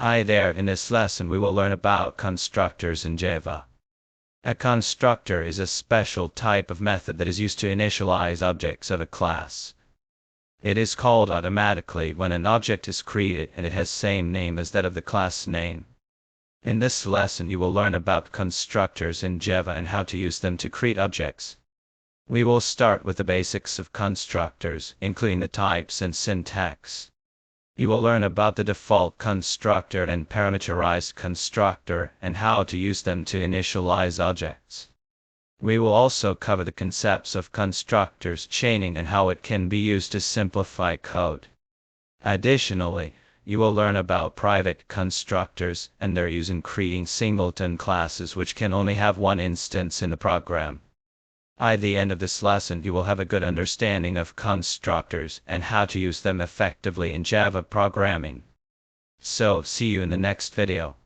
Hi there, in this lesson we will learn about constructors in Java. A constructor is a special type of method that is used to initialize objects of a class. It is called automatically when an object is created and it has same name as that of the class name. In this lesson you will learn about constructors in Java and how to use them to create objects. We will start with the basics of constructors, including the types and syntax. You will learn about the default constructor and parameterized constructor and how to use them to initialize objects. We will also cover the concepts of constructors chaining and how it can be used to simplify code. Additionally, you will learn about private constructors and their use in creating singleton classes which can only have one instance in the program. By the end of this lesson you will have a good understanding of constructors and how to use them effectively in Java programming. So, see you in the next video.